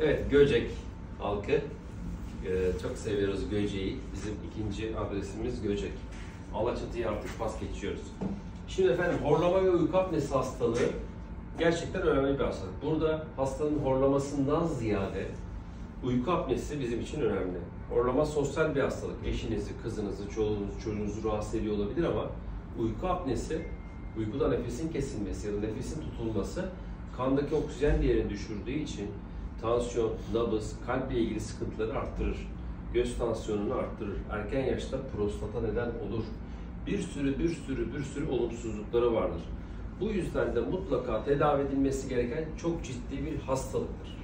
Evet, Göcek halkı. Çok seviyoruz Göcek'i. Bizim ikinci adresimiz Göcek. Alaçatı'ya artık pas geçiyoruz. Şimdi efendim horlama ve uyku apnesi hastalığı gerçekten önemli bir hastalık. Burada hastanın horlamasından ziyade uyku apnesi bizim için önemli. Horlama sosyal bir hastalık. Eşinizi, kızınızı, çoluğunuzu, çocuğunuzu rahatsız ediyor olabilir ama uyku apnesi, uykuda nefesin kesilmesi ya da nefesin tutulması kandaki oksijen değerini düşürdüğü için tansiyon, nabız, kalple ilgili sıkıntıları arttırır. Göz tansiyonunu arttırır. Erken yaşta prostata neden olur. Bir sürü olumsuzlukları vardır. Bu yüzden de mutlaka tedavi edilmesi gereken çok ciddi bir hastalıktır.